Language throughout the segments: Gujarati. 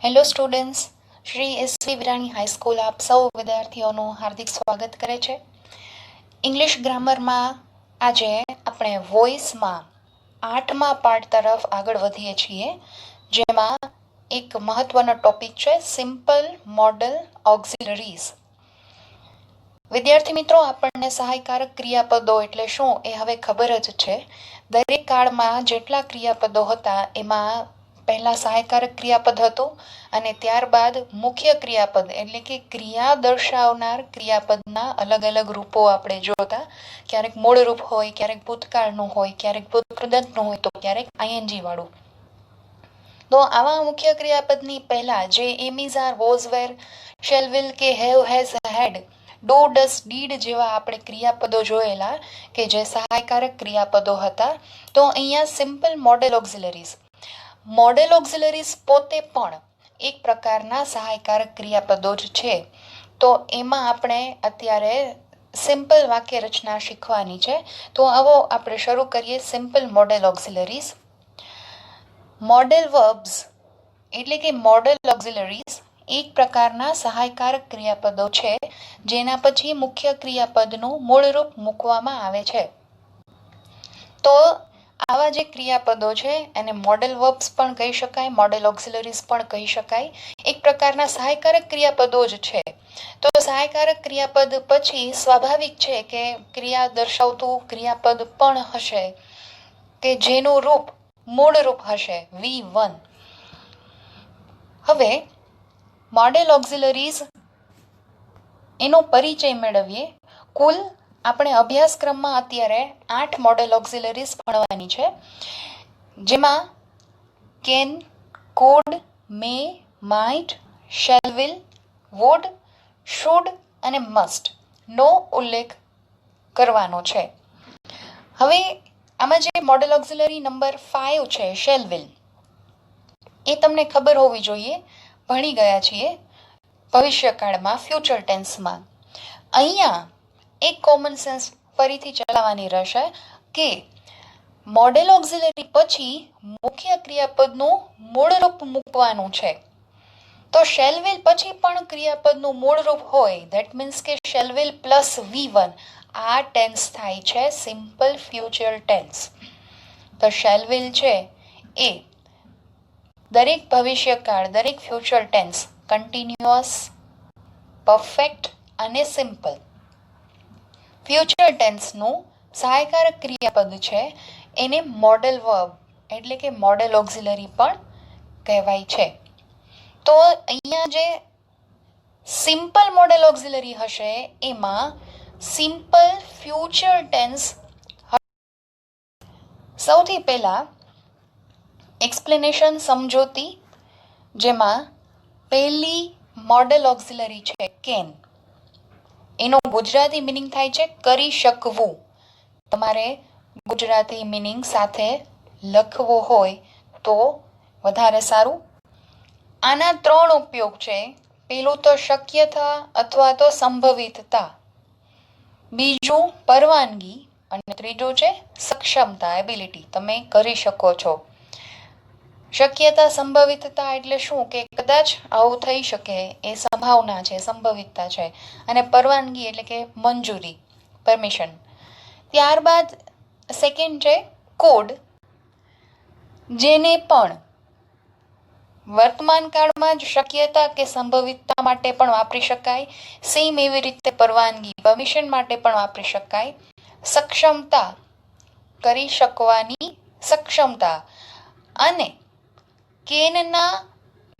Hello students, Shri SV Virani high school આપ સૌ વિદ્યાર્થીઓનું હાર્દિક સ્વાગત કરે છે. ઇંગ્લિશ ગ્રામરમાં આજે આપણે વોઇસમાં 8મા પાર્ટ તરફ આગળ વધીએ છીએ, જેમાં એક મહત્વનો ટોપિક છે સિમ્પલ મોડલ ઓક્ઝિલરીઝ. વિદ્યાર્થી મિત્રો, આપણને સહાયકારક ક્રિયાપદો એટલે શું એ હવે ખબર જ છે. દરેક કાળમાં જેટલા ક્રિયાપદો હતા એમાં પહેલા સહાયકારક ક્રિયાપદ હતું અને ત્યારબાદ મુખ્ય ક્રિયાપદ એટલે કે ક્રિયા દર્શાવનાર ક્રિયાપદના અલગ અલગ રૂપો આપણે જોતા. ક્યારેક મૂળ રૂપ હોય, ક્યારેક ભૂતકાળનું હોય, ક્યારેક ભૂતપ્રદંતનું હોય, તો ક્યારેક આઈએનજી વાળું. તો આવા મુખ્ય ક્રિયાપદની પહેલા જે am is are, was, were, shall, will કે have, has, had, do, does, did જેવા આપણે ક્રિયાપદો જોયેલા કે જે સહાયકારક ક્રિયાપદો હતા. તો અહીંયા simple model auxiliaries. Model auxiliaries પોતે પણ એક પ્રકારના સહાયકારક ક્રિયાપદો જ છે. તો એમાં આપણે અત્યારે સિમ્પલ વાક્ય રચના શીખવાની છે. તો આવો આપણે શરૂ કરીએ simple model auxiliaries. Model verbs એટલે કે મોડેલ ઓક્ઝિલરીઝ એક પ્રકારના સહાયકારક ક્રિયાપદો છે જેના પછી મુખ્ય ક્રિયાપદનું મૂળરૂપ મૂકવામાં આવે છે. તો આવા જે ક્રિયાપદો છે એને મોડેલ વર્બ્સ પણ કહી શકાય, મોડેલ ઓક્ઝિલરીઝ પણ કહી શકાય. એક પ્રકારના સહાયકારક ક્રિયાપદો જ છે. તો સહાયકારક ક્રિયાપદ પછી સ્વાભાવિક છે કે ક્રિયા દર્શાવતું ક્રિયાપદ પણ હશે કે જેનું રૂપ મૂળ રૂપ હશે V1. હવે મોડેલ ઓક્ઝિલરીઝ એનો પરિચય મેળવીએ. કુલ આપણે અભ્યાસક્રમમાં અત્યારે 8 મોડેલ ઓક્ઝિલરીઝ ભણવાની છે, જેમાં can, could, may, might, shall, will, would, should અને મસ્ટ નો ઉલ્લેખ કરવાનો છે. હવે આમાં જે મોડેલ ઓક્ઝિલરી નંબર 5 છે શેલ, વિલ, એ તમને ખબર હોવી જોઈએ, ભણી ગયા છીએ ભવિષ્યકાળમાં, ફ્યુચર ટેન્સમાં. અહીંયા એક કોમન સેન્સ ફરીથી ચલાવવાની રહેશે કે મોડેલ ઓક્ઝિલરી પછી મુખ્ય ક્રિયાપદનું મૂળરૂપ મૂકવાનું છે. તો શેલ વિલ પછી પણ ક્રિયાપદનું મૂળરૂપ હોય, ધેટ મીન્સ કે શેલ વિલ પ્લસ V1, આ ટેન્સ થાય છે સિમ્પલ ફ્યુચર ટેન્સ. તો શેલ વિલ છે એ દરેક ભવિષ્યકાળ, દરેક ફ્યુચર ટેન્સ, કન્ટિન્યુઅસ, પરફેક્ટ અને સિમ્પલ ફ્યુચર ટેન્સનું સહાયકારક ક્રિયાપદ છે. એને મોડેલ વર્બ એટલે કે મોડેલ ઓક્ઝિલરી પણ કહેવાય છે. તો અહીંયા જે સિમ્પલ મોડેલ ઓક્ઝિલરી હશે એમાં સિમ્પલ ફ્યુચર ટેન્સ. સૌથી પહેલા એક્સપ્લેનેશન સમજોતી, જેમાં પહેલી મોડેલ ઓક્ઝિલરી છે કેન. એનો ગુજરાતી મિનિંગ થાય છે કરી શકવું. તમારે ગુજરાતી મિનિંગ સાથે લખવો હોય તો વધારે સારું. આના 3 ઉપયોગ છે. પેલું તો શક્યતા અથવા તો સંભવિતતા, બીજું પરવાનગી અને ત્રીજું છે સક્ષમતા, એબિલિટી, તમે કરી શકો છો. શક્યતા, સંભવિતતા એટલે શું કે કદાચ આવું થઈ શકે એ સંભાવના છે, સંભવિતતા છે. અને પરવાનગી એટલે કે મંજૂરી, પરમિશન. ત્યારબાદ સેકન્ડ છે કોડ, જેને પણ વર્તમાન કાળમાં જ શક્યતા કે સંભવિતતા માટે પણ વાપરી શકાય. સેમ એવી રીતે પરવાનગી, પરમિશન માટે પણ વાપરી શકાય. સક્ષમતા, કરી શકવાની સક્ષમતા. અને કેનના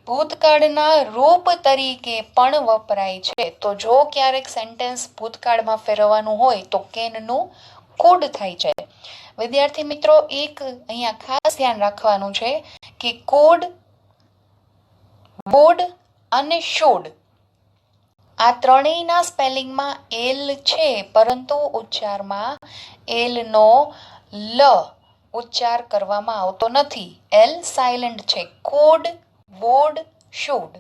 ભૂતકાળના રૂપ તરીકે પણ વપરાય છે. તો જો ક્યારેક સેન્ટેન્સ ભૂતકાળમાં ફેરવવાનું હોય તો કેનનું કુડ થાય છે. વિદ્યાર્થી મિત્રો, એક અહીંયા ખાસ ધ્યાન રાખવાનું છે કે કુડ, વુડ અને શુડ આ ત્રણેયના સ્પેલિંગમાં એલ છે, પરંતુ ઉચ્ચારમાં એલનો લ ઉચ્ચાર કરવામાં આવતો નથી. એલ સાયલન્ટ છે. Could, would, should.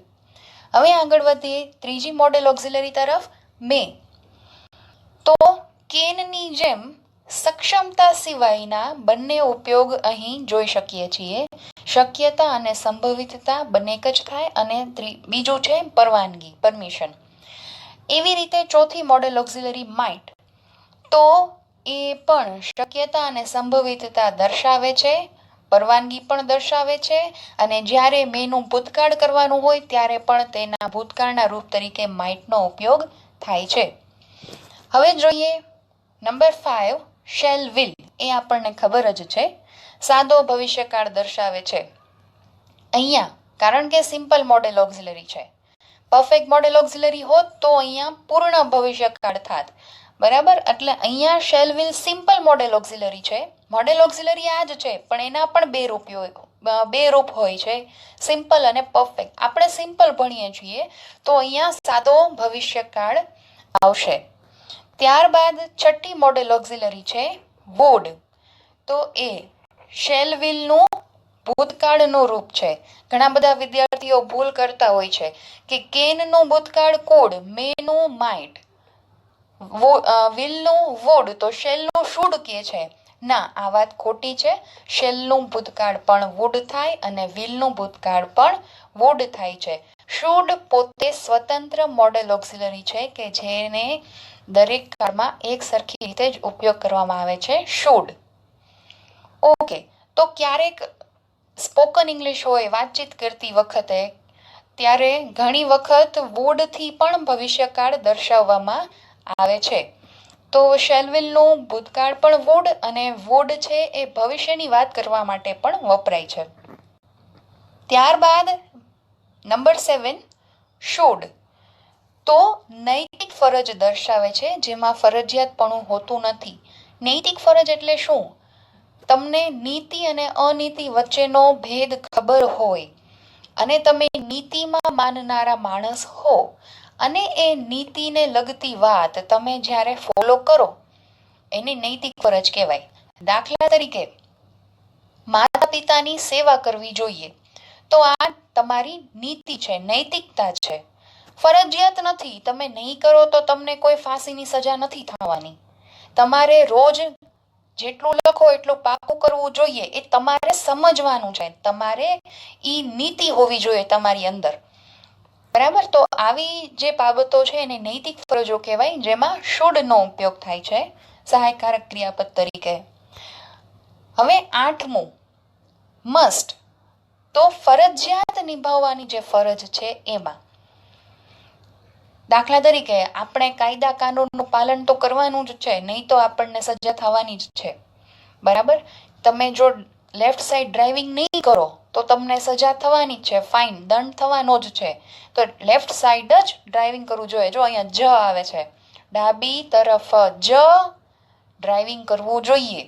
હવે આગળ વધીએ ત્રીજી મોડેલ ઓક્ઝિલરી તરફ, મે. તો કેનની જેમ સક્ષમતા સિવાયના બંને ઉપયોગ અહીં જોઈ શકીએ છીએ. શક્યતા અને સંભવિતતા બંને એક જ થાય, અને બીજું છે પરવાનગી, પરમિશન. એવી રીતે ચોથી મોડેલ ઓક્ઝિલરી માઇટ, તો એ પણ શક્યતા અને સંભવિતતા દર્શાવે છે, પરવાનગી પણ દર્શાવે છે, અને જ્યારે મેનું ભૂતકાળ કરવાનું હોય ત્યારે પણ તેના ભૂતકાળના રૂપ તરીકે માઇટનો ઉપયોગ થાય છે. હવે જોઈએ નંબર 5 શેલ વિલ. એ આપણને ખબર જ છે, સાદો ભવિષ્યકાળ દર્શાવે છે. અહીંયા કારણ કે સિમ્પલ મોડેલ ઓક્ઝિલરી છે, પરફેક્ટ મોડેલ ઓક્ઝિલરી હોત તો અહીંયા પૂર્ણ ભવિષ્યકાળ થાત, બરાબર. એટલે અહીંયા shall will simple modal auxiliary છે. મોડેલ ઓક્ઝિલરી આ જ છે, પણ એના પણ બે રૂપ હોય છે, સિમ્પલ અને પરફેક્ટ. આપણે સિમ્પલ ભણીએ છીએ તો અહીંયા સાદો ભવિષ્યકાળ આવશે. ત્યારબાદ છઠ્ઠી મોડેલ ઓક્ઝિલરી છે વુડ. તો એ શેલ વિલનું ભૂતકાળનું રૂપ છે. ઘણા બધા વિદ્યાર્થીઓ ભૂલ કરતા હોય છે કે કેનનું ભૂતકાળ કુડ, મેનું માઇટ, વિલનું વુડ, તો શેલનું શુડ કે છે. ના, આ વાત ખોટી છે. શેલનું ભૂતકાળ પણ વુડ થાય અને વિલનું ભૂતકાળ પણ વુડ થાય છે. શુડ પોતે સ્વતંત્ર મોડેલ ઓક્ઝિલરી છે કે જેને દરેક કાળમાં એક સરખી રીતે જ ઉપયોગ કરવામાં આવે છે, શુડ. ઓકે, તો ક્યારેક સ્પોકન ઇંગ્લિશ હોય, વાતચીત કરતી વખતે, ત્યારે ઘણી વખત વુડથી પણ ભવિષ્યકાળ દર્શાવવામાં આવે છે. તો શેલવિલનું ભૂતકાળ પણ વુડ, અને વુડ છે એ ભવિષ્યની વાત કરવા માટે પણ વપરાય છે. ત્યારબાદ નંબર 7 શુડ. તો નૈતિક ફરજ દર્શાવે છે, જેમાં ફરજિયાતપણું હોતું નથી. નૈતિક ફરજ એટલે શું? તમને નીતિ અને અનીતિ વચ્ચેનો ભેદ ખબર હોય અને તમે નીતિમાં માનનારા માણસ હો, અને એ નીતિને લગતી વાત તમે જ્યારે ફોલો કરો, એની નૈતિક ફરજ કહેવાય. દાખલા તરીકે માતા પિતાની સેવા કરવી જોઈએ, તો આ તમારી નીતિ છે, નૈતિકતા છે. ફરજિયાત નથી, તમે નહીં કરો તો તમને કોઈ ફાંસીની સજા નથી થવાની. તમારે રોજ જેટલું લખો એટલું પાકું કરવું જોઈએ, એ તમારે સમજવાનું છે. તમારે ઈ નીતિ હોવી જોઈએ તમારી અંદર, બરાબર. તો આવી જે બાબતો છે એને નૈતિક ફરજો કહેવાય, જેમાં શુડનો ઉપયોગ થાય છે સહાયકારક ક્રિયાપદ તરીકે. હવે 8મું મસ્ટ. તો ફરજિયાત નિભાવવાની જે ફરજ છે એમાં, દાખલા તરીકે આપણે કાયદા કાનૂનનું પાલન તો કરવાનું જ છે, નહીં તો આપણને સજા થવાની જ છે, બરાબર. તમે જો લેફ્ટ સાઈડ ડ્રાઇવિંગ નહીં કરો તો તમને સજા થવાની જ છે, ફાઇન, દંડ થવાનો જ છે. તો લેફ્ટ સાઈડ જ ડ્રાઇવિંગ કરવું જોઈએ. જો અહીંયા જ આવે છે, ડાબી તરફ જ ડ્રાઇવિંગ કરવું જોઈએ,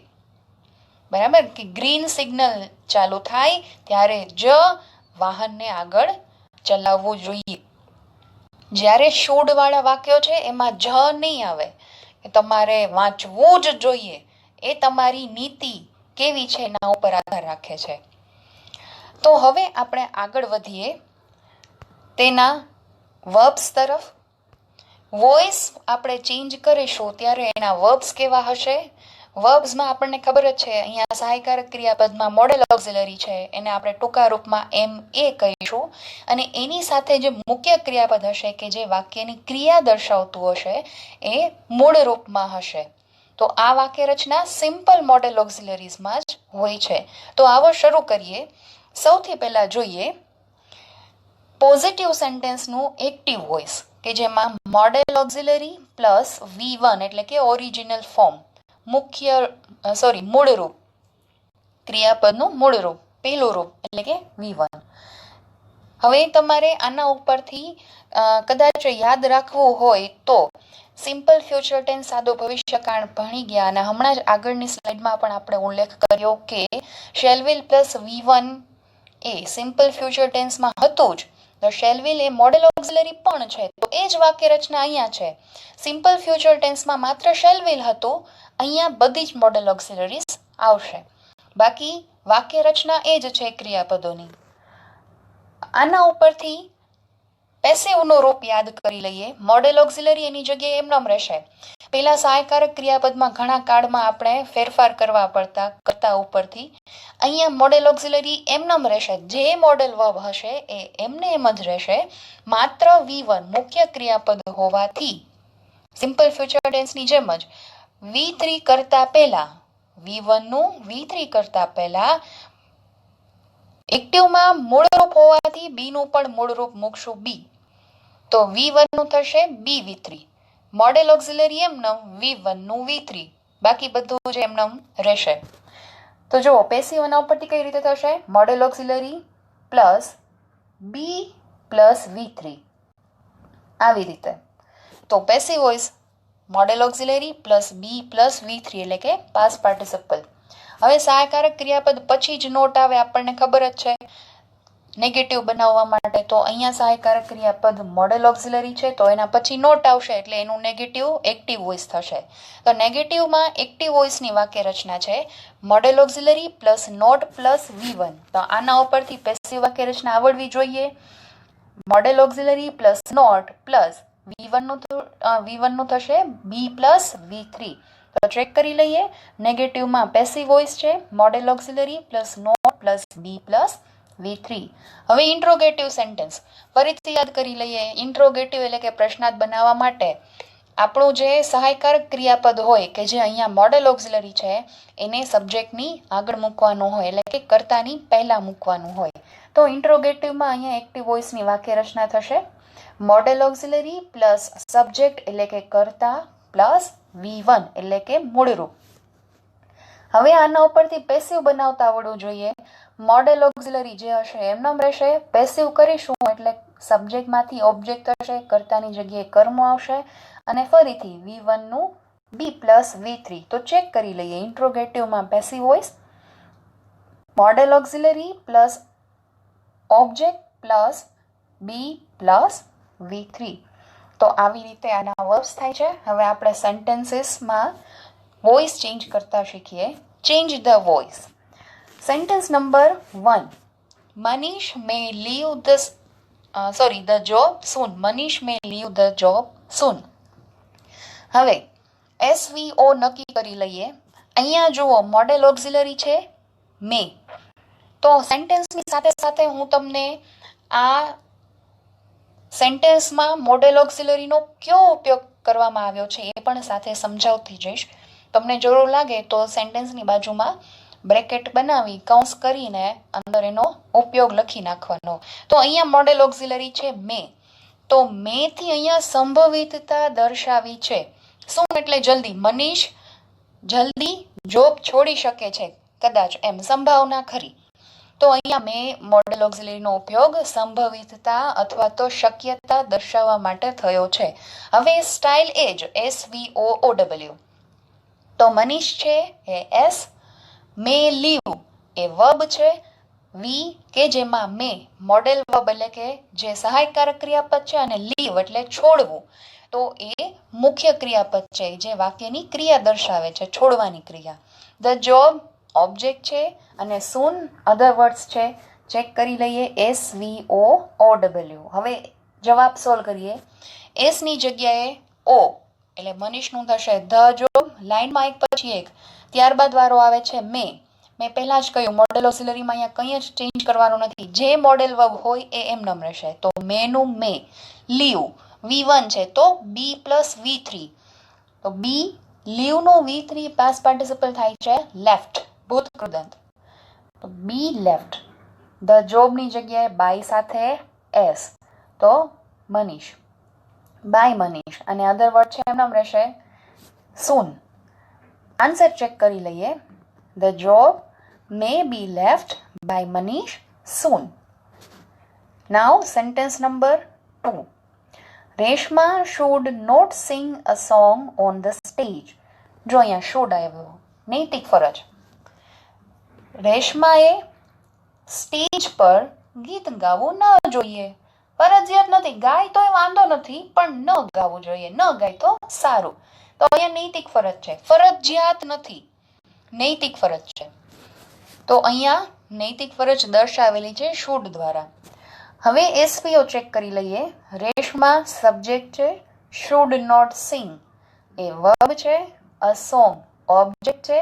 બરાબર. કે ગ્રીન સિગ્નલ ચાલુ થાય ત્યારે જ વાહનને આગળ ચલાવવું જોઈએ. જ્યારે શુડ વાળા વાક્યો છે એમાં જ નહીં આવે, કે તમારે વાંચવું જ જોઈએ. એ તમારી નીતિ કેવી છે એના ઉપર આધાર રાખે છે. તો હવે આપણે આગળ વધીએ તેના વર્બ્સ તરફ. વોઇસ આપણે ચેન્જ કરીશું ત્યારે એના વર્બ્સ કેવા હશે? વર્બ્સમાં આપણને ખબર જ છે, અહીંયા સહાયકારક ક્રિયાપદમાં મોડેલ ઓક્ઝિલરી છે, એને આપણે ટૂંકા રૂપમાં MA કહીશું. અને એની સાથે જે મુખ્ય ક્રિયાપદ હશે કે જે વાક્યની ક્રિયા દર્શાવતું હશે, એ મૂળ રૂપમાં હશે. તો આ વાક્ય રચના સિમ્પલ મોડેલ ઓક્ઝિલરીઝમાં જ હોય છે. તો આવો શરૂ કરીએ. સૌથી પહેલા જોઈએ પોઝિટિવ સેન્ટેન્સનું એક્ટિવ વોઇસ, કે જેમાં મોડેલ ઓક્ઝિલરી પ્લસ V1 એટલે કે ઓરિજિનલ ફોર્મ, મૂળ રૂપ, ક્રિયાપદનું મૂળ રૂપ, પહેલું રૂપ એટલે કે V1. હવે તમારે આના ઉપરથી કદાચ યાદ રાખવું હોય તો સિમ્પલ ફ્યુચર ટેન્સ સાદો ભવિષ્યકાળ ભણી ગયા, અને હમણાં જ આગળની સ્લાઇડમાં પણ આપણે ઉલ્લેખ કર્યો કે શેલ વિલ પ્લસ V1 એ સિમ્પલ ફ્યુચર ટેન્સમાં હતું જ. તો શેલ વિલ એ મોડેલ ઓક્ઝિલરી પણ છે, તો એ જ વાક્ય રચના અહીંયા છે. સિમ્પલ ફ્યુચર ટેન્સમાં માત્ર શેલ વિલ હતું, અહીંયા બધી જ મોડેલ ઓક્ઝિલરીઝ આવશે. બાકી વાક્ય રચના એ જ છે ક્રિયાપદોની. આના ઉપરથી પેસિવનું રૂપ યાદ કરી લઈએ. મોડેલ ઓક્ઝિલરી એની જગ્યાએ એમનેમ રહેશે. પેલા સહાયકારક ક્રિયાપદમાં ઘણા કાળમાં આપણે ફેરફાર કરવા પડતા કરતા ઉપરથી. અહીંયા મોડેલ ઓક્ઝિલરી એમનેમ રહેશે. જે મોડેલ વર્બ હશે એ એમને એમ જ રહેશે. માત્ર V1 મુખ્ય ક્રિયાપદ હોવાથી સિમ્પલ ફ્યુચર ટેન્સની જેમ જ V3 કરતા પહેલા V1 નું V3 કરતા પહેલા એક્ટિવમાં મૂળ રૂપ હોવાથી બી નું પણ મૂળ રૂપ મૂકશું બી, તો V1 નું થશે BV3. મોડેલ ઓક્ઝિલરી એમનેમ V1 નું V3, બાકી બધું જ એમનેમ રહેશે. તો જુઓ પેસિવ એના ઉપરથી કઈ રીતે થશે? Modal auxiliary plus be plus V3 આવી રીતે. તો passive voice modal auxiliary plus be plus V3 એટલે કે પાસ્ટ પાર્ટિસિપલ. હવે સહાયકારક ક્રિયાપદ પછી જ નોટ આવે આપણને ખબર જ છે નેગેટિવ બનાવવા માટે. તો અહીંયા સહાયકારક ક્રિયાપદ મોડેલ ઓક્ઝિલરી છે તો એના પછી નોટ આવશે એટલે એનું નેગેટિવ એક્ટિવ વોઇસ થશે. તો નેગેટિવમાં એક્ટિવ વોઇસની વાક્ય રચના છે modal auxiliary plus not plus V1. તો આના ઉપરથી પેસિવ વાક્ય રચના આવડવી જોઈએ. Modal auxiliary plus not plus V1 નું થશે બી પ્લસ V3. તો ચેક કરી લઈએ. નેગેટિવમાં પેસિવ વોઇસ છે modal auxiliary plus not plus be plus V3. હવે ઇન્ટ્રોગેટિવ સેન્ટેન્સ ફરીથી યાદ કરી લઈએ. ઇન્ટ્રોગેટિવ એટલે કે પ્રશ્નાર્થ બનાવવા માટે આપણું જે સહાયકારક ક્રિયાપદ હોય કે જે અહીંયા મોડેલ ઓક્ઝિલરી છે એને સબ્જેક્ટની આગળ મૂકવાનું હોય એટલે કે કર્તાની પહેલા મૂકવાનું હોય. તો ઇન્ટ્રોગેટિવમાં અહીંયા એક્ટિવ વોઇસની વાક્ય રચના થશે મોડેલ ઓક્ઝિલરી પ્લસ સબ્જેક્ટ એટલે કે કર્તા પ્લસ V1 એટલે કે મૂળરૂપ. હવે આના ઉપરથી પેસિવ બનાવતા આવડવું જોઈએ. મોડેલ ઓક્ઝિલરી જે હશે એમનેમ રહેશે. પેસિવ કરીશું એટલે સબ્જેક્ટમાંથી ઓબ્જેક્ટ થશે, કર્તાની જગ્યાએ કર્મ આવશે અને ફરીથી V1 નું બી પ્લસ V3. તો ચેક કરી લઈએ. ઇન્ટ્રોગેટિવમાં passive voice modal auxiliary plus object plus be plus V3. તો આવી રીતે આના વર્બ્સ થાય છે. હવે આપણે સેન્ટેન્સીસમાં વોઇસ ચેન્જ કરતા શીખીએ. Change the voice. Sentence number 1. Manish may leave the job soon. Manish may leave the job soon. હવે SVO નક્કી કરી લઈએ. અહીંયા જુઓ મોડેલ ઓક્ઝિલરી છે મે. તો સેન્ટેન્સની સાથે સાથે હું તમને આ સેન્ટેન્સમાં મોડેલ ઓક્ઝિલરીનો કયો ઉપયોગ કરવામાં આવ્યો છે એ પણ સાથે સમજાવતી જઈશ. તમને જરૂર લાગે તો સેન્ટેન્સની બાજુમાં બ્રેકેટ બનાવી કૌંસ કરીને અંદર એનો ઉપયોગ લખી નાખવાનો. તો અહીંયા મોડેલ ઓક્ઝિલરી છે મે. તો મે થી અહીંયા સંભવિતતા દર્શાવી છે. શું એટલે જલ્દી. મનીષ જલ્દી જોબ છોડી શકે છે કદાચ, એમ સંભાવના ખરી. તો અહીંયા મેં મોડેલ ઓક્ઝિલરીનો ઉપયોગ સંભવિતતા અથવા તો શક્યતા દર્શાવવા માટે થયો છે. હવે સ્ટાઇલ એ જ SVOOW. તો મનીષ છે એ S, મે લીવ એ વર્બ છે, વી કે જેમાં મે મોડેલ વર્બ એટલે કે જે સહાયકારક ક્રિયાપદ છે અને લીવ એટલે છોડવું. તો એ મુખ્ય ક્રિયાપદ છે જે વાક્યની ક્રિયા દર્શાવે છે, છોડવાની ક્રિયા. ધ જોબ ઓબ્જેક્ટ છે અને સૂન અધર વર્ડ્સ છે. ચેક કરી લઈએ. SVOOW. હવે જવાબ સોલ્વ કરીએ. એસ ની જગ્યાએ O એટલે મનીષનું થશે ધ જોબ. લાઈનમાં એક પછી એક. ત્યારબાદ વારો આવે છે મેં પહેલા જ કહ્યું મોડેલ ઓક્ઝિલરીમાં અહીંયા કંઈ જ ચેન્જ કરવાનું નથી. જે મોડેલ વર્બ હોય એ એમનેમ રહેશે. તો મેનું મે. લીવ V1 છે તો બી પ્લસ V3. તો બી લીવનું V3 પાસ્ટ પાર્ટિસિપલ થાય છે લેફ્ટ, ભૂતકૃદંત. તો બી લેફ્ટ. ધ જોબની જગ્યાએ બાય સાથે S તો મનીષ, બાય મનીષ. અને અધર વર્ડ છે એમનેમ રહેશે સૂન. આન્સર ચેક કરી લઈએ. The job may be left by Manish soon. Now sentence number 2. Reshma should not sing a song on the stage. જો અહીંયા should આવ્યો, નૈતિક ફરજ. રેશમાએ સ્ટેજ પર ગીત ગાવું ન જોઈએ. ફરજિયાત નથી, ગાય તોય વાંધો નથી પણ ન ગાવું જોઈએ. ન ગાય તો સારું. તો અહીંયા નૈતિક ફરજ છે, ફરજિયાત નથી, નૈતિક ફરજ છે. તો અહીંયા નૈતિક ફરજ દર્શાવેલી છે શુડ દ્વારા. હવે એસવીઓ ચેક કરી લઈએ. રેશમા સબ્જેક્ટ છે, should not sing a verb છે, અ સોંગ ઓબ્જેક્ટ છે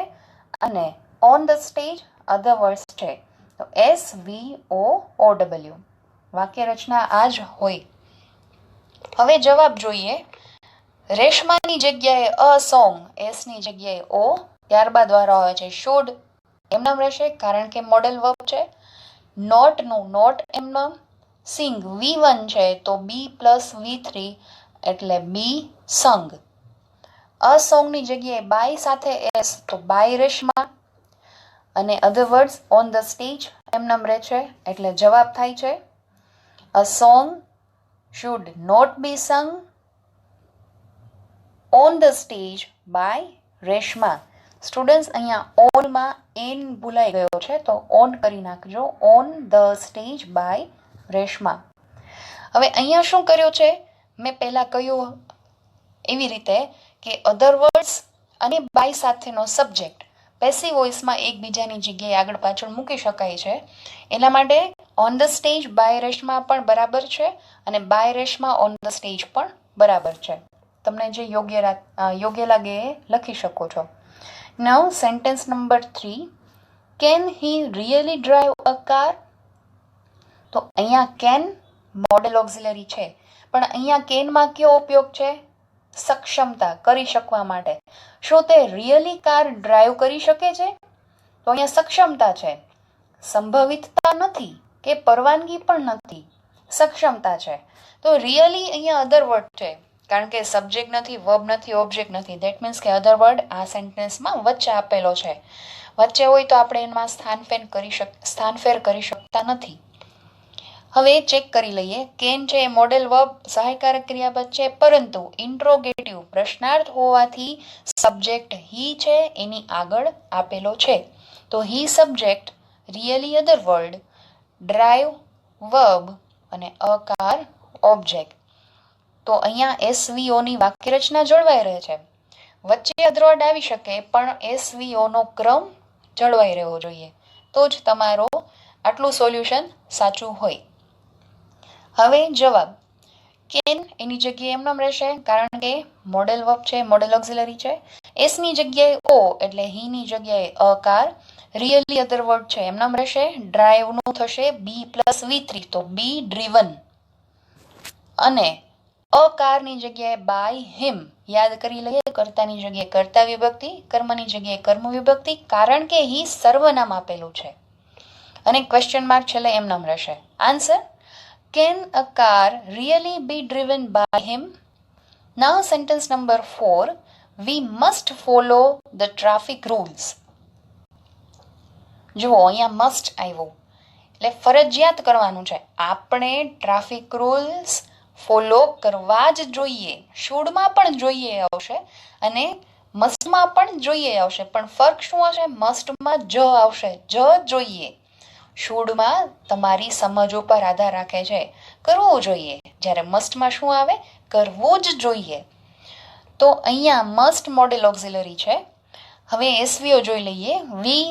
અને on the stage other words છે. તો SVOOW વાક્ય રચના આ જ હોય. હવે જવાબ જોઈએ. રેશમાની જગ્યાએ અ સોંગ, એસની જગ્યાએ ઓ, ત્યારબાદ વારો આવે છે શુડ, એમનામ રહેશે કારણ કે મોડેલ વર્બ છે. નોટનું નોટ એમનામ, સિંગ V1 છે તો B+V3 એટલે બી સંગ. અ સોંગની જગ્યાએ બાય સાથે એસ તો બાય રેશમા અને other words on the stage એમનામ રહે છે એટલે જવાબ થાય છે a song should not be sung on the stage by Reshma. Students અહીંયા ઓનમાં એન ભૂલાઈ ગયો છે તો ઓન કરી નાખજો, on the stage by Reshma. હવે અહીંયા શું કર્યું છે, મેં પહેલાં કહ્યું એવી રીતે કે અધર વર્ડ્સ અને બાય સાથેનો સબ્જેક્ટ પેસિવ વોઇસમાં એકબીજાની જગ્યાએ આગળ પાછળ મૂકી શકાય છે. એના માટે on the stage by Reshma પણ બરાબર છે અને by Reshma on the stage પણ બરાબર છે. તમને જે યોગ્ય લાગે એ લખી શકો છો. Now sentence number 3, can he really drive a car? તો અહીંયા કેન મોડેલ ઓક્ઝિલરી છે પણ અહીંયા કેનમાં કયો ઉપયોગ છે, સક્ષમતા, કરી શકવા માટે. શું તે રિયલી કાર ડ્રાઈવ કરી શકે છે? તો અહીંયા સક્ષમતા છે, સંભવિતતા નથી કે પરવાનગી પણ નથી, સક્ષમતા છે. તો રિયલી અહીંયા અધર વર્ડ છે કારણ કે સબ્જેક્ટ નથી, વર્બ નથી, ઓબ્જેક્ટ નથી. ધેટ મીન્સ કે અધર વર્ડ આ સેન્ટેન્સમાં વચ્ચે આપેલો છે. વચ્ચે હોય તો આપણે એમાં સ્થાનફેર કરી શકતા નથી. હવે ચેક કરી લઈએ. કેન છે એ મોડેલ વર્બ સહાયકારક ક્રિયાપદ છે પરંતુ ઇન્ટ્રોગેટિવ પ્રશ્નાર્થ હોવાથી સબ્જેક્ટ હી છે એની આગળ આપેલો છે. તો he subject, really other word, drive verb અને અકાર ઓબ્જેક્ટ. તો અહીંયા એસવીઓની વાક્ય રચના જળવાઈ રહે છે. વચ્ચે અધર વર્ડ આવી શકે પણ એસવીઓનો ક્રમ જળવાઈ રહેવો જોઈએ તો જ તમારો આટલું સોલ્યુશન સાચું હોય. હવે જવાબ, કેન એની જગ્યાએ એમનામ રહેશે કારણ કે મોડેલ વર્બ છે, મોડેલ ઓક્ઝિલરી છે. એસની જગ્યાએ ઓ એટલે હીની જગ્યાએ અકાર, રિયલી અધર વર્ડ છે એમનામ રહેશે. ડ્રાઈવનું થશે B+V3 તો બી ડ્રીવન અને અકારની જગ્યાએ બાય હિમ. યાદ કરી લઈએ, કર્તાની જગ્યાએ કર્તા વિભક્તિ, કર્મની જગ્યાએ કર્મ વિભક્તિ કારણ કે હી સર્વનામ આપેલું છે અને ક્વેશ્ચન માર્ક છેલ્લે એમનામ રહેશે. Answer, can a car really be driven by him? Now sentence number 4, we must follow the traffic rules. જુઓ અહીંયા મસ્ટ આવ્યું એટલે ફરજિયાત કરવાનું છે. આપણે ટ્રાફિક રૂલ્સ ફોલો કરવા જ જોઈએ. શુડમાં પણ જોઈએ આવશે અને મસ્ટમાં પણ જોઈએ આવશે પણ ફરક શું હશે, મસ્ટમાં જ આવશે, જ જોઈએ. શુડમાં તમારી સમજ ઉપર આધાર રાખે છે, કરવું જોઈએ, જ્યારે મસ્ટમાં શું આવે, કરવું જ જોઈએ. તો અહીંયા મસ્ટ મોડેલ ઓક્ઝિલરી છે. હવે એસવીઓ જોઈ લઈએ. વી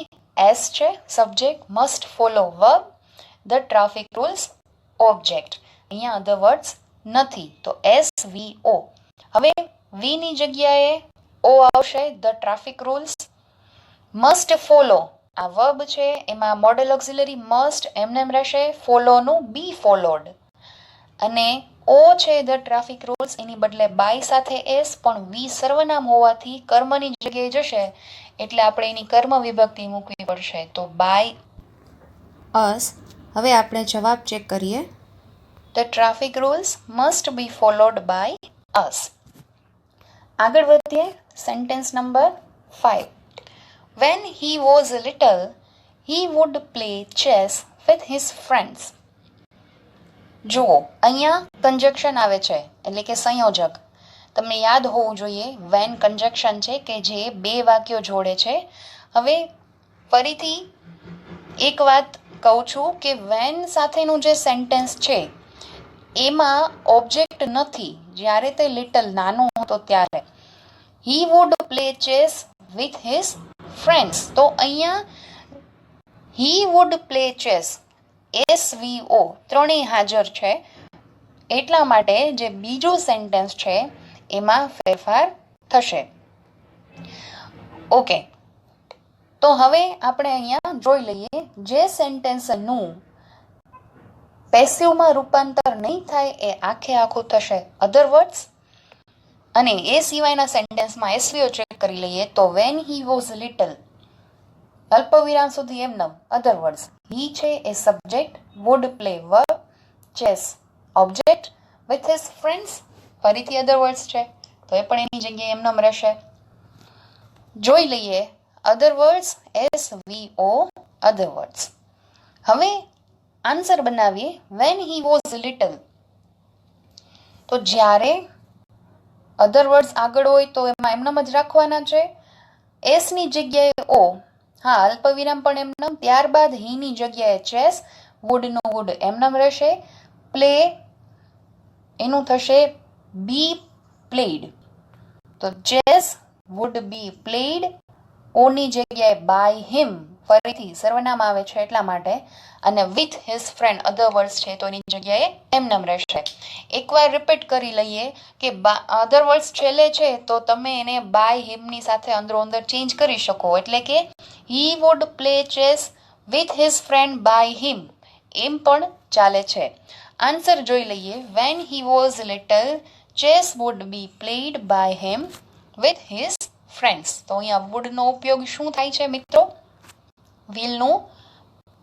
એસ છે subject, must follow verb, the traffic rules object. અહીંયા અધર વર્ડ્સ નથી તો SVO. હવે વી ની જગ્યાએ ઓ આવશે, the traffic rules. Must follow આ વર્બ છે એમાં મોડેલ ઓક્ઝિલરી મસ્ટ એમનેમ રહેશે, ફોલોનું બી ફોલોડ અને ઓ છે ધ ટ્રાફિક રૂલ્સ એની બદલે બાય સાથે એસ પણ વી સર્વનામ હોવાથી કર્મની જગ્યાએ જશે એટલે આપણે એની કર્મ વિભક્તિ મૂકવી પડશે તો બાય અસ. હવે આપણે જવાબ ચેક કરીએ. The traffic rules must be followed by us. આગળ વધીએ. Sentence number 5, when he was little he would play chess with his friends. જુઓ અહીંયા કંજક્શન આવે છે એટલે કે સંયોજક. તમને યાદ હોવું જોઈએ વેન કંજક્શન છે કે જે બે વાક્યો જોડે છે. હવે ફરીથી એક વાત કહું છું કે વેન સાથેનું જે સેન્ટેન્સ છે એમાં ઓબ્જેક્ટ નથી. જ્યારે તે લિટલ નાનું હતો ત્યારે he would play chess with his friends. તો અહીંયા he would play chess SVO ત્રણેય હાજર છે, એટલા માટે જે બીજું સેન્ટેન્સ છે એમાં ફેરફાર થશે. ઓકે, તો હવે આપણે અહીંયા જોઈ લઈએ જે સેન્ટેન્સનું પેસિવમાં રૂપાંતર નહીં થાય એ આખે આખું થશે અધર વર્ડ્સ, અને એ સિવાયના સેન્ટેન્સમાં SVO ચેક કરી લઈએ તો વેન હી વોઝ લિટલ અલ્પવિરામ સુધી એમનેમ અધર વર્ડ્સ, હી છે એ subject, would play verb, chess object, with his friends ફરીથી અધર વર્ડ્સ છે તો એ પણ એની જગ્યાએ એમનેમ રહેશે. જોઈ લઈએ અધર વર્ડ્સ, SVO અધર વર્ડ્સ. હવે આન્સર બનાવીએ વેન હી વોઝ લિટલ. તો જ્યારે અધર વર્ડ્સ આગળ હોય તો એમાં એમનેમ જ રાખવાના છે. એસ ની જગ્યાએ ઓ, હા અલ્પવિરામ પણ એમનેમ, ત્યારબાદ હી ની જગ્યાએ ચેસ, વુડ નો વુડ એમનેમ રહેશે, પ્લે એનું થશે બી પ્લેડ, તો ચેસ વુડ બી પ્લેડ, ઓ ની જગ્યાએ બાય હિમ ફરીથી સર્વનામ આવે છે એટલા માટે, અને with his friend other words છે તો એની જગ્યાએ એમનેમ રહેશે. એકવાર રિપીટ કરી લઈએ કે અધર વર્ડ્સ છેલ્લે છે તો તમે એને બાય હિમની સાથે અંદરો અંદર ચેન્જ કરી શકો, એટલે કે he would play chess with his friend by him એમ પણ ચાલે છે. આન્સર જોઈ લઈએ when he was little chess would be played by him with his friends. તો અહીંયા વુડનો ઉપયોગ શું થાય છે મિત્રો? વ્હીલનું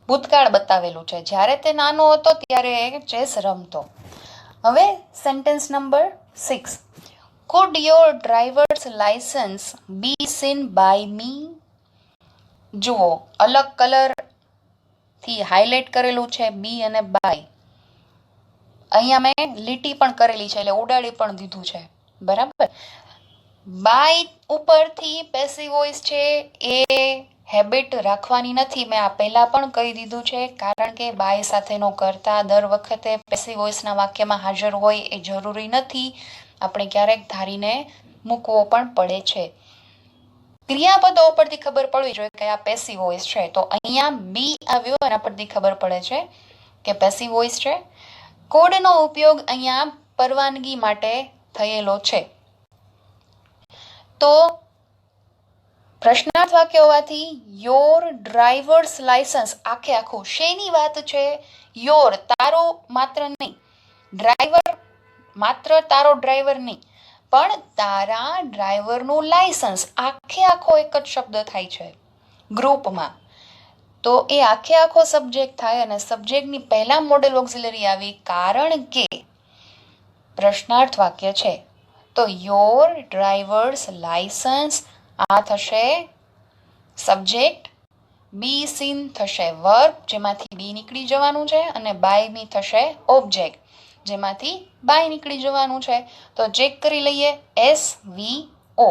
ભૂતકાળ બતાવેલું છે, જ્યારે તે નાનો હતો ત્યારે ચેસ રમતો. હવે sentence number 6, could your driver's licence be seen by me. જુઓ અલગ કલર થી હાઇલાઇટ કરેલું છે બી અને બાય, અહીંયા મેં લીટી પણ કરેલી છે એટલે ઉડાડી પણ દીધું છે, બરાબર. બાય ઉપરથી પેસિવ વોઇસ છે એ હેબિટ રાખવાની નથી, મેં આ પહેલા પણ કહી દીધું છે, કારણ કે બાય સાથેનો કર્તા દર વખતે પેસિવ વોઇસના વાક્યમાં હાજર હોય એ જરૂરી નથી, આપણે ક્યારેક ધારીને મૂકવો પણ પડે છે. ક્રિયાપદો ઉપરથી ખબર પડવી જોઈએ કે આ પેસિવ વોઇસ છે, તો અહીંયા બી આવ્યો એના પરથી ખબર પડે છે કે પેસિવ વોઇસ છે. કોડનો ઉપયોગ અહીંયા પરવાનગી માટે થયેલો છે. તો પ્રશ્નાર્થ વાક્ય હોવાથી યોર ડ્રાઈવર્સ લાયસન્સ આખે આખું શેની વાત છે? યોર તારો માત્ર નહીં, ડ્રાઈવર માત્ર તારો ડ્રાઈવર નહીં, પણ તારા ડ્રાઈવરનું લાયસન્સ આખે આખો એક જ શબ્દ થાય છે ગ્રુપમાં, તો એ આખે આખો સબ્જેક્ટ થાય અને સબ્જેક્ટની પહેલા મોડેલ ઓક્ઝિલરી આવી, કારણ કે પ્રશ્નાર્થ વાક્ય છે. તો યોર ડ્રાઈવર્સ લાયસન્સ આ થશે સબ્જેક્ટ, બી સીન થશે વર્બ જેમાંથી બી નીકળી જવાનું છે, અને બાય મી થશે ઓબ્જેક્ટ જેમાંથી બાય નીકળી જવાનું છે. તો ચેક કરી લઈએ SVO.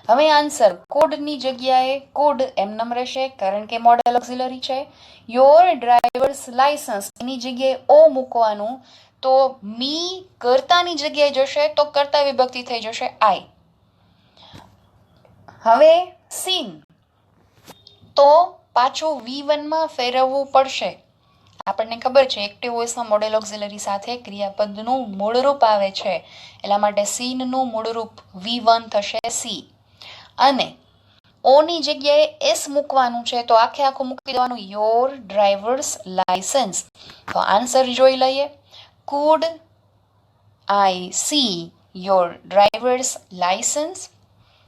હવે આન્સર કુડની જગ્યાએ કુડ એમનેમ રહેશે કારણ કે મોડેલ ઓક્ઝિલરી છે. યોર ડ્રાઈવર્સ લાયસન્સ એની જગ્યાએ ઓ મૂકવાનું, તો મી કર્તાની જગ્યાએ જશે તો કર્તા વિભક્તિ થઈ જશે આઈ. હવે સીન તો પાછું V1 માં ફેરવવું પડશે. આપણને ખબર છે એક્ટિવ વોઇસમાં મોડેલ ઓક્ઝિલરી સાથે ક્રિયાપદનું મૂળરૂપ આવે છે, એટલા માટે સીનનું મૂળરૂપ V1 થશે સી, અને ઓ ની જગ્યાએ એસ મૂકવાનું છે તો આખે આખું મૂકી દેવાનું યોર ડ્રાઈવર્સ લાયસન્સ. તો આન્સર જોઈ લઈએ, food I C your driver's licence.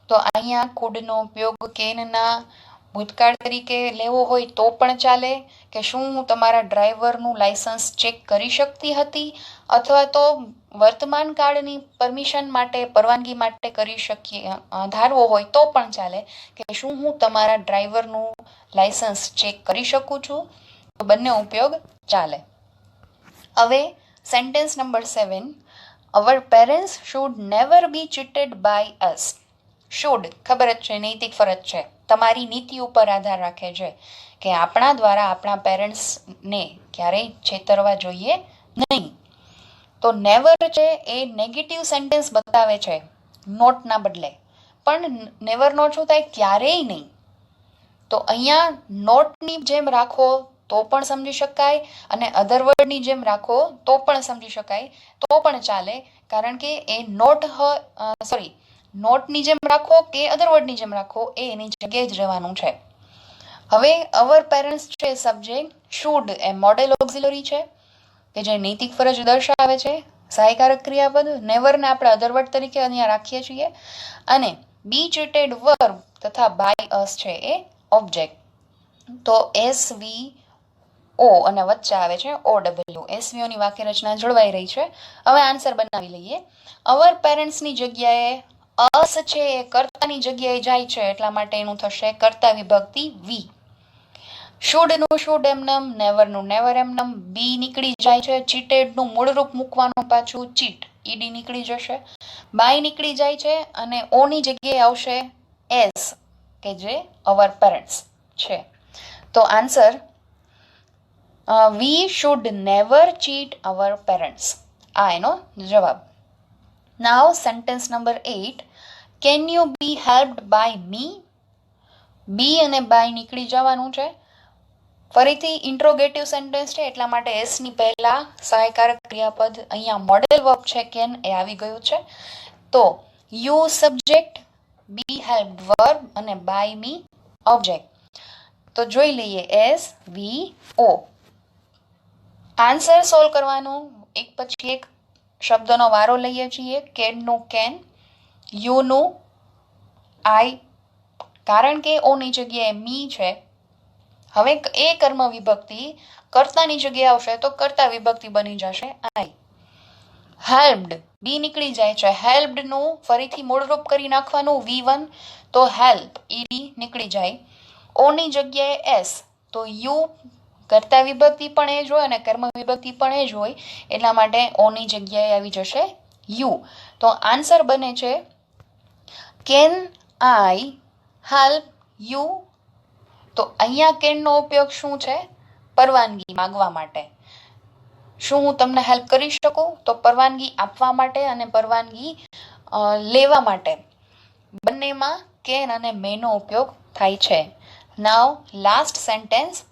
તો અહીંયા કુડનો ઉપયોગ કેનના ભૂતકાળ તરીકે લેવો હોય તો પણ ચાલે, કે શું હું તમારા ડ્રાઈવરનું લાયસન્સ ચેક કરી શકતી હતી, અથવા તો વર્તમાન કાળની પરમિશન માટે પરવાનગી માટે કરી શકીએ ધારવો હોય તો પણ ચાલે કે શું હું તમારા ડ્રાઈવરનું લાયસન્સ ચેક કરી શકું છું, તો બંને ઉપયોગ ચાલે. હવે sentence number 7, our parents should never be cheated by us. Should ખબર જ છે નૈતિક ફરજ છે, તમારી નીતિ ઉપર આધાર રાખે છે કે આપણા દ્વારા આપણા પેરેન્ટ્સને ક્યારેય છેતરવા જોઈએ નહીં. તો નેવર છે એ નેગેટિવ સેન્ટેન્સ બતાવે છે નોટના બદલે, પણ નેવર નો શું થાય ક્યારેય નહીં, તો અહીંયા નોટની જેમ રાખો તો પણ સમજી શકાય, અને અધર વર્ડની જેમ રાખો તો પણ સમજી શકાય, તો પણ ચાલે, કારણ કે એ નોટની જેમ રાખો કે અધર વર્ડની જેમ રાખો એ એની જગ્યાએ જ રહેવાનું છે. હવે અવર પેરેન્ટ્સ છે subject, should A modal auxiliary છે કે જે નૈતિક ફરજ દર્શાવે છે. સહાયકારક ક્રિયાપદ, નેવરને આપણે અધરવર્ડ તરીકે અહીંયા રાખીએ છીએ, અને બી ચીટેડ વર્બ તથા બાય અસ છે એ ઓબ્જેક્ટ. તો એસવી ઓ અને વચ્ચે આવે છે OW. એસવીઓની વાક્ય રચના જળવાઈ રહી છે. હવે આન્સર બનાવી લઈએ. અવર પેરેન્ટ્સની જગ્યાએ અસ છે એ કર્તાની જગ્યાએ જાય છે, એટલા માટે એનું થશે કર્તા વિભક્તિ વી. શુડનું શુડ એમનમ, નેવરનું નેવર એમનમ, બી નીકળી જાય છે, ચીટેડનું મૂળરૂપ મૂકવાનું પાછું ચીટ, ઈડી નીકળી જશે, બાય નીકળી જાય છે, અને ઓની જગ્યાએ આવશે એસ કે જે અવર પેરેન્ટ્સ છે. તો answer we should never cheat our parents, આ એનો જવાબ. Now sentence number 8, can you be helped by me. Be અને બાય નીકળી જવાનું છે. ફરીથી ઇન્ટ્રોગેટિવ સેન્ટેન્સ છે, એટલા માટે એસ ની પહેલા સહાયકારક ક્રિયાપદ, અહીંયા મોડેલ વર્બ છે કેન એ આવી ગયું છે. તો you subject, be helped verb અને બાય મી ઓબ્જેક્ટ. તો જોઈ લઈએ S V O. Answer solve કરવાનું એક પછી એક શબ્દનો વારો લઈએ છીએ. કેનનું કેન, યુનું આઈ, કારણ કે ઓની જગ્યાએ મી છે. હવે એ કર્મ વિભક્તિ કર્તાની જગ્યાએ આવશે તો કર્તા વિભક્તિ બની જશે આઈ. હેલ્પ્ડ, બી નીકળી જાય છે, હેલ્પ્ડનું ફરીથી મૂળરૂપ કરી નાખવાનું V1, તો હેલ્પ, ઈડી નીકળી જાય. ઓની જગ્યાએ એસ, તો યુ કર્તા વિભક્તિ પણ એ જ હોય અને કર્મ વિભક્તિ પણ એ જ હોય, એટલા માટે ઓની જગ્યાએ આવી જશે યુ. તો આન્સર બને છે કેન આઈ હેલ્પ યુ. તો અહીંયા કેનનો ઉપયોગ શું છે? પરવાનગી માંગવા માટે. શું હું તમને હેલ્પ કરી શકું? તો પરવાનગી આપવા માટે અને પરવાનગી લેવા માટે, બંનેમાં કેન અને મેનો ઉપયોગ થાય છે. Now last sentence,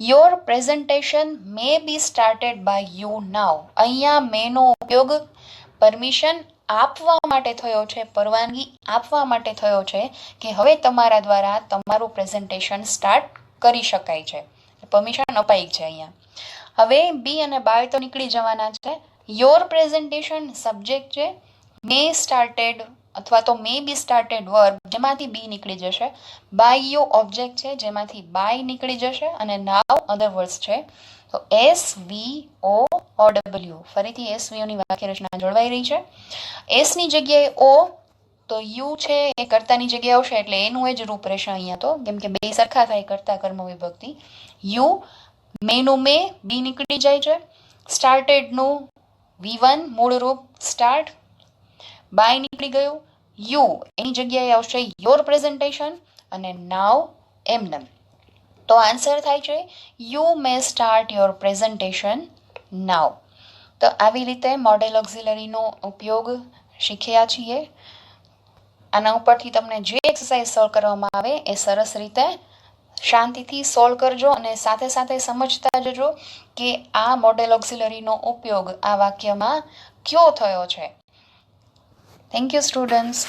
your presentation may be started by you now. અહીંયા મેનો ઉપયોગ પરમિશન આપવા માટે થયો છે, પરવાનગી આપવા માટે થયો છે કે હવે તમારા દ્વારા તમારું પ્રેઝન્ટેશન સ્ટાર્ટ કરી શકાય છે, પરમિશન અપાઈ છે અહીંયા. હવે બી અને બાય તો નીકળી જવાના છે. યોર પ્રેઝન્ટેશન સબ્જેક્ટ છે, મે સ્ટાર્ટેડ અથવા તો મે બી સ્ટાર્ટેડ વર્બ જેમાંથી બી નીકળી જશે, બાય યુ ઓબ્જેક્ટ છે જેમાંથી બાય નીકળી જશે, અને નાવ અધર વર્ડ્સ છે. તો એસ વી ઓ OW. ફરીથી એસ વી ઓની વાક્ય રચના જળવાઈ રહી છે. એસ ની જગ્યાએ ઓ, તો યુ છે એ કર્તાની જગ્યાએ આવશે એટલે એનું એ જ રૂપ રહેશે અહીંયા તો, કેમ કે બે સરખા થાય કર્તા કર્મ વિભક્તિ. યુ, મેનું મે, બી નીકળી જાય છે, સ્ટાર્ટેડનું V1 મૂળ રૂપ સ્ટાર્ટ, બાય નીકળી ગયું, યુ એની જગ્યાએ આવશે યોર પ્રેઝન્ટેશન, અને નાવ એમનેમ. તો આન્સર થાય છે you may start your presentation now. તો આવી રીતે મોડેલ ઓક્ઝિલરીનો ઉપયોગ શીખ્યા છીએ. આના ઉપરથી તમને જે એક્સરસાઇઝ સોલ્વ કરવામાં આવે એ સરસ રીતે શાંતિથી સોલ્વ કરજો, અને સાથે સાથે સમજતા જજો કે આ મોડેલ ઓક્ઝિલરીનો ઉપયોગ આ વાક્યમાં કયો થયો છે. Thank you students.